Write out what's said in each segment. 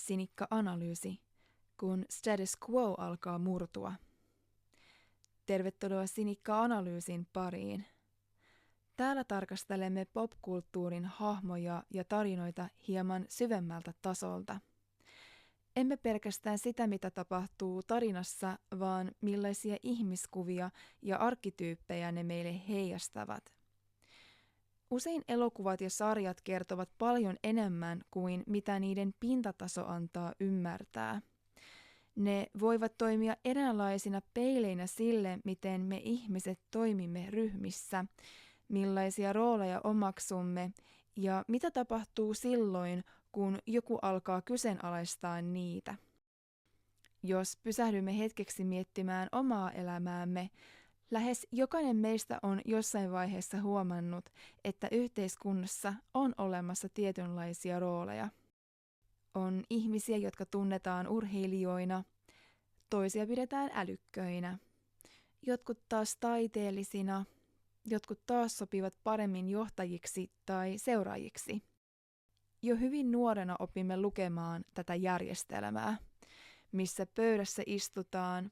Sinikka-analyysi, kun status quo alkaa murtua. Tervetuloa Sinikka-analyysin pariin. Täällä tarkastelemme popkulttuurin hahmoja ja tarinoita hieman syvemmältä tasolta. Emme pelkästään sitä, mitä tapahtuu tarinassa, vaan millaisia ihmiskuvia ja arkkityyppejä ne meille heijastavat. Usein elokuvat ja sarjat kertovat paljon enemmän kuin mitä niiden pintataso antaa ymmärtää. Ne voivat toimia eräänlaisina peileinä sille, miten me ihmiset toimimme ryhmissä, millaisia rooleja omaksumme ja mitä tapahtuu silloin, kun joku alkaa kyseenalaistaa niitä. Jos pysähdymme hetkeksi miettimään omaa elämäämme, lähes jokainen meistä on jossain vaiheessa huomannut, että yhteiskunnassa on olemassa tietynlaisia rooleja. On ihmisiä, jotka tunnetaan urheilijoina, toisia pidetään älykköinä, jotkut taas taiteellisina, jotkut taas sopivat paremmin johtajiksi tai seuraajiksi. Jo hyvin nuorena opimme lukemaan tätä järjestelmää, missä pöydässä istutaan,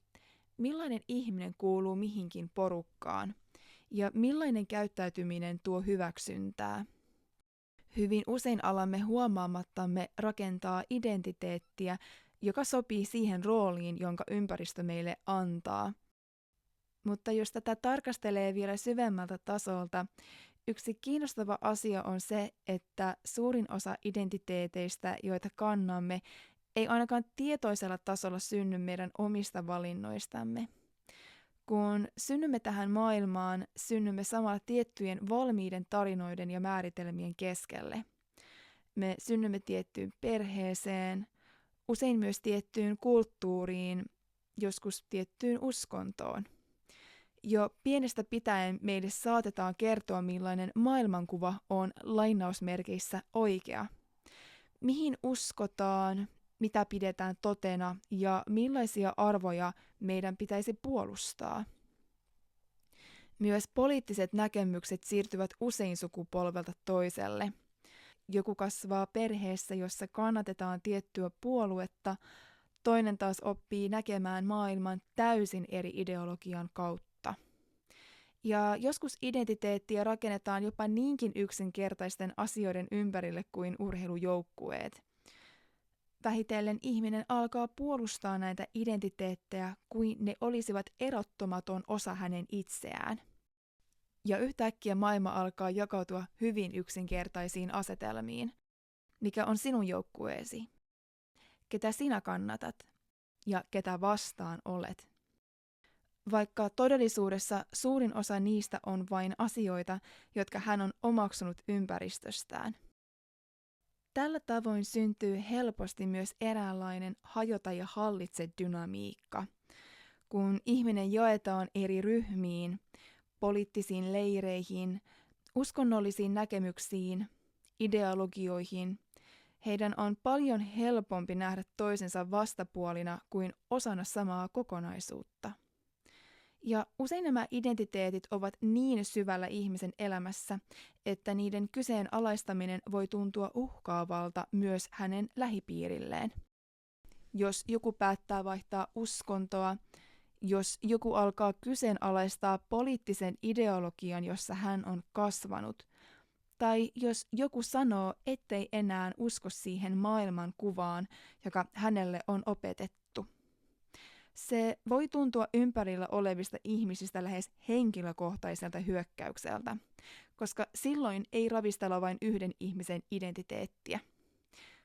millainen ihminen kuuluu mihinkin porukkaan ja millainen käyttäytyminen tuo hyväksyntää. Hyvin usein alamme huomaamattamme rakentaa identiteettiä, joka sopii siihen rooliin, jonka ympäristö meille antaa. Mutta jos tätä tarkastelee vielä syvemmältä tasolta, yksi kiinnostava asia on se, että suurin osa identiteeteistä, joita kannamme, ei ainakaan tietoisella tasolla synny meidän omista valinnoistamme. Kun synnymme tähän maailmaan, synnymme samalla tiettyjen valmiiden tarinoiden ja määritelmien keskelle. Me synnymme tiettyyn perheeseen, usein myös tiettyyn kulttuuriin, joskus tiettyyn uskontoon. Jo pienestä pitäen meille saatetaan kertoa, millainen maailmankuva on lainausmerkeissä oikea. Mihin uskotaan, mitä pidetään totena ja millaisia arvoja meidän pitäisi puolustaa. Myös poliittiset näkemykset siirtyvät usein sukupolvelta toiselle. Joku kasvaa perheessä, jossa kannatetaan tiettyä puoluetta, toinen taas oppii näkemään maailman täysin eri ideologian kautta. Ja joskus identiteettiä rakennetaan jopa niinkin yksinkertaisten asioiden ympärille kuin urheilujoukkueet. Vähitellen ihminen alkaa puolustaa näitä identiteettejä kuin ne olisivat erottamaton osa hänen itseään. Ja yhtäkkiä maailma alkaa jakautua hyvin yksinkertaisiin asetelmiin. Mikä on sinun joukkueesi? Ketä sinä kannatat? Ja ketä vastaan olet? Vaikka todellisuudessa suurin osa niistä on vain asioita, jotka hän on omaksunut ympäristöstään. Tällä tavoin syntyy helposti myös eräänlainen hajota ja hallitse dynamiikka, kun ihminen jaetaan eri ryhmiin, poliittisiin leireihin, uskonnollisiin näkemyksiin, ideologioihin. Heidän on paljon helpompi nähdä toisensa vastapuolina kuin osana samaa kokonaisuutta. Ja usein nämä identiteetit ovat niin syvällä ihmisen elämässä, että niiden kyseenalaistaminen voi tuntua uhkaavalta myös hänen lähipiirilleen. Jos joku päättää vaihtaa uskontoa, jos joku alkaa kyseenalaistaa poliittisen ideologian, jossa hän on kasvanut, tai jos joku sanoo, ettei enää usko siihen maailmankuvaan, joka hänelle on opetettu. Se voi tuntua ympärillä olevista ihmisistä lähes henkilökohtaiselta hyökkäykseltä, koska silloin ei ravistella vain yhden ihmisen identiteettiä.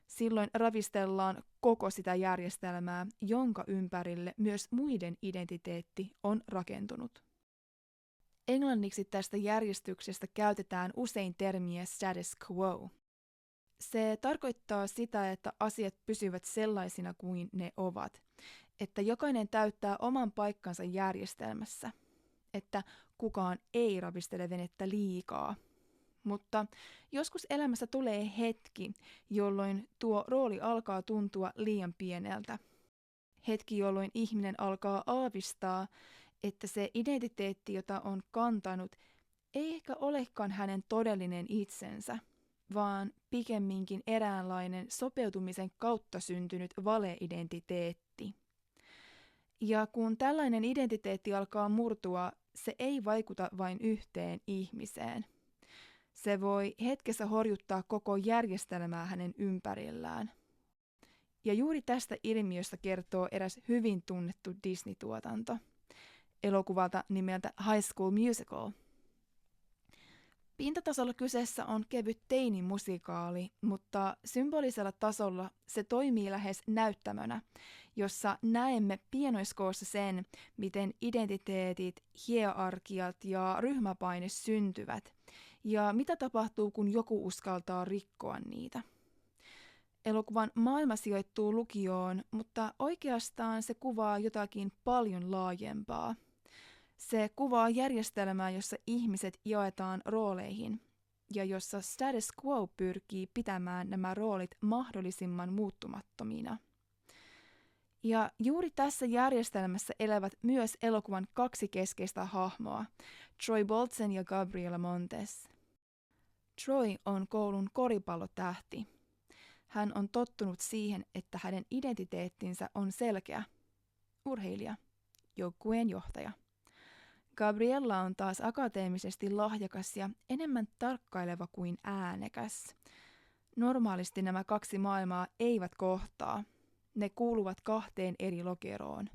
Silloin ravistellaan koko sitä järjestelmää, jonka ympärille myös muiden identiteetti on rakentunut. Englanniksi tästä järjestyksestä käytetään usein termiä status quo. Se tarkoittaa sitä, että asiat pysyvät sellaisina kuin ne ovat, että jokainen täyttää oman paikkansa järjestelmässä, että kukaan ei ravistele venettä liikaa. Mutta joskus elämässä tulee hetki, jolloin tuo rooli alkaa tuntua liian pieneltä. Hetki, jolloin ihminen alkaa aavistaa, että se identiteetti, jota on kantanut, ei ehkä olekaan hänen todellinen itsensä, vaan pikemminkin eräänlainen sopeutumisen kautta syntynyt valeidentiteetti. Ja kun tällainen identiteetti alkaa murtua, se ei vaikuta vain yhteen ihmiseen. Se voi hetkessä horjuttaa koko järjestelmää hänen ympärillään. Ja juuri tästä ilmiöstä kertoo eräs hyvin tunnettu Disney-tuotanto, elokuvalta nimeltä High School Musical. Pintatasolla kyseessä on kevyt teinimusikaali, mutta symbolisella tasolla se toimii lähes näyttämönä, jossa näemme pienoiskoossa sen, miten identiteetit, hierarkiat ja ryhmäpaine syntyvät, ja mitä tapahtuu, kun joku uskaltaa rikkoa niitä. Elokuvan maailma sijoittuu lukioon, mutta oikeastaan se kuvaa jotakin paljon laajempaa. Se kuvaa järjestelmää, jossa ihmiset jaetaan rooleihin ja jossa status quo pyrkii pitämään nämä roolit mahdollisimman muuttumattomina. Ja juuri tässä järjestelmässä elävät myös elokuvan kaksi keskeistä hahmoa, Troy Bolton ja Gabriela Montez. Troy on koulun koripallotähti. Hän on tottunut siihen, että hänen identiteettinsä on selkeä. Urheilija, joukkueen johtaja. Gabriella on taas akateemisesti lahjakas ja enemmän tarkkaileva kuin äänekäs. Normaalisti nämä kaksi maailmaa eivät kohtaa. Ne kuuluvat kahteen eri lokeroon.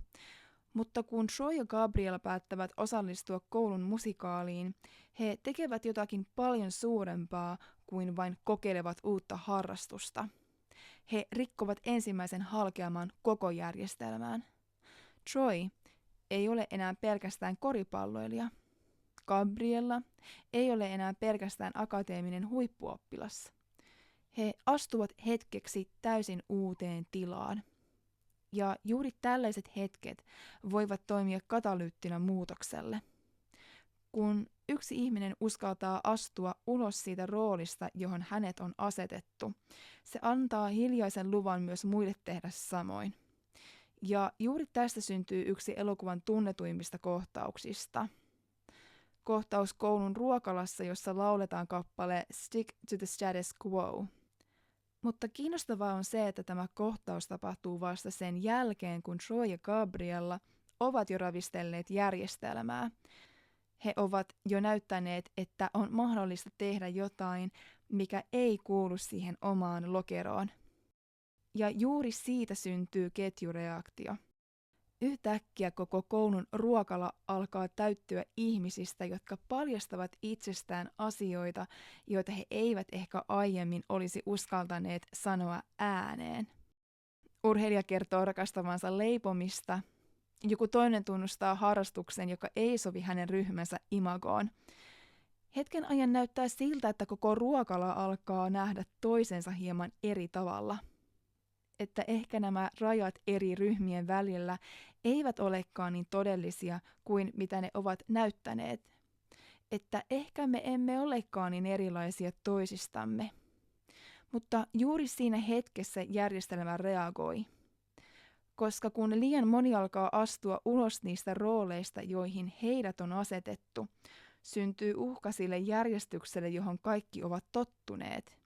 Mutta kun Troy ja Gabriella päättävät osallistua koulun musikaaliin, he tekevät jotakin paljon suurempaa kuin vain kokeilevat uutta harrastusta. He rikkovat ensimmäisen halkeaman koko järjestelmään. Troy ei ole enää pelkästään koripalloilija. Gabriella ei ole enää pelkästään akateeminen huippuoppilas. He astuvat hetkeksi täysin uuteen tilaan. Ja juuri tällaiset hetket voivat toimia katalyyttinä muutokselle. Kun yksi ihminen uskaltaa astua ulos siitä roolista, johon hänet on asetettu, se antaa hiljaisen luvan myös muille tehdä samoin. Ja juuri tästä syntyy yksi elokuvan tunnetuimmista kohtauksista. Kohtaus koulun ruokalassa, jossa lauletaan kappale Stick to the Status Quo. Mutta kiinnostavaa on se, että tämä kohtaus tapahtuu vasta sen jälkeen, kun Troy ja Gabriella ovat jo ravistelleet järjestelmää. He ovat jo näyttäneet, että on mahdollista tehdä jotain, mikä ei kuulu siihen omaan lokeroon. Ja juuri siitä syntyy ketjureaktio. Yhtäkkiä koko koulun ruokala alkaa täyttyä ihmisistä, jotka paljastavat itsestään asioita, joita he eivät ehkä aiemmin olisi uskaltaneet sanoa ääneen. Urheilija kertoo rakastavansa leipomista. Joku toinen tunnustaa harrastuksen, joka ei sovi hänen ryhmänsä imagoon. Hetken ajan näyttää siltä, että koko ruokala alkaa nähdä toisensa hieman eri tavalla. Että ehkä nämä rajat eri ryhmien välillä eivät olekaan niin todellisia kuin mitä ne ovat näyttäneet. Että ehkä me emme olekaan niin erilaisia toisistamme. Mutta juuri siinä hetkessä järjestelmä reagoi. Koska kun liian moni alkaa astua ulos niistä rooleista, joihin heidät on asetettu, syntyy uhka sille järjestykselle, johon kaikki ovat tottuneet.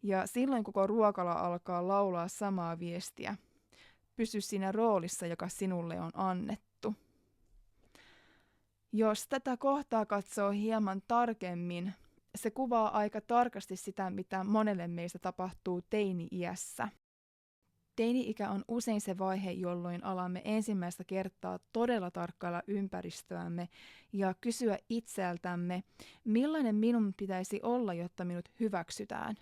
Ja silloin koko ruokala alkaa laulaa samaa viestiä. Pysy siinä roolissa, joka sinulle on annettu. Jos tätä kohtaa katsoo hieman tarkemmin, se kuvaa aika tarkasti sitä, mitä monelle meistä tapahtuu teini-iässä. Teini-ikä on usein se vaihe, jolloin alamme ensimmäistä kertaa todella tarkkailla ympäristöämme ja kysyä itseltämme, millainen minun pitäisi olla, jotta minut hyväksytään.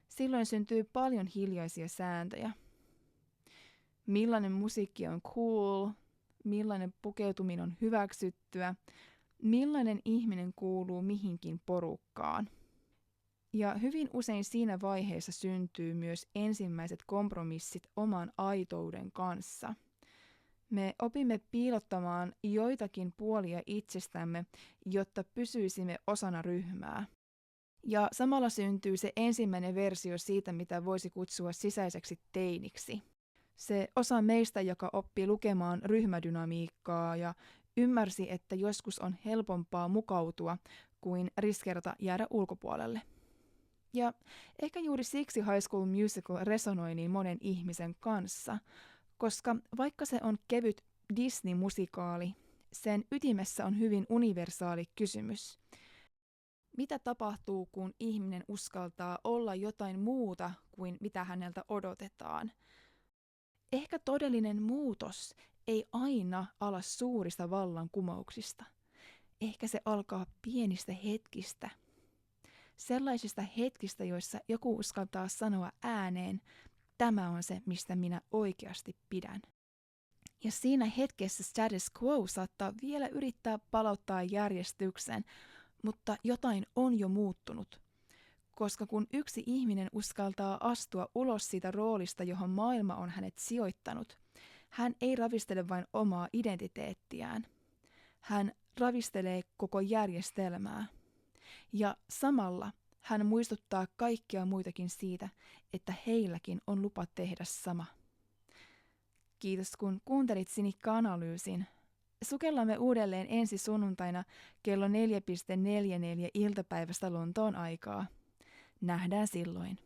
Silloin syntyy paljon hiljaisia sääntöjä. Millainen musiikki on cool, millainen pukeutuminen on hyväksyttyä, millainen ihminen kuuluu mihinkin porukkaan. Ja hyvin usein siinä vaiheessa syntyy myös ensimmäiset kompromissit oman aitouden kanssa. Me opimme piilottamaan joitakin puolia itsestämme, jotta pysyisimme osana ryhmää. Ja samalla syntyy se ensimmäinen versio siitä, mitä voisi kutsua sisäiseksi teiniksi. Se osa meistä, joka oppi lukemaan ryhmädynamiikkaa ja ymmärsi, että joskus on helpompaa mukautua kuin riskeerata jäädä ulkopuolelle. Ja ehkä juuri siksi High School Musical resonoi niin monen ihmisen kanssa, koska vaikka se on kevyt Disney-musikaali, sen ytimessä on hyvin universaali kysymys. Mitä tapahtuu, kun ihminen uskaltaa olla jotain muuta kuin mitä häneltä odotetaan? Ehkä todellinen muutos ei aina ala suurista vallankumouksista. Ehkä se alkaa pienistä hetkistä. Sellaisista hetkistä, joissa joku uskaltaa sanoa ääneen, tämä on se, mistä minä oikeasti pidän. Ja siinä hetkessä status quo saattaa vielä yrittää palauttaa järjestyksen, mutta jotain on jo muuttunut. Koska kun yksi ihminen uskaltaa astua ulos siitä roolista, johon maailma on hänet sijoittanut, hän ei ravistele vain omaa identiteettiään. Hän ravistelee koko järjestelmää. Ja samalla hän muistuttaa kaikkia muitakin siitä, että heilläkin on lupa tehdä sama. Kiitos kun kuuntelit Sinikka-analyysin. Sukellamme uudelleen ensi sunnuntaina kello 4.44 iltapäivästä Lontoon aikaa. Nähdään silloin.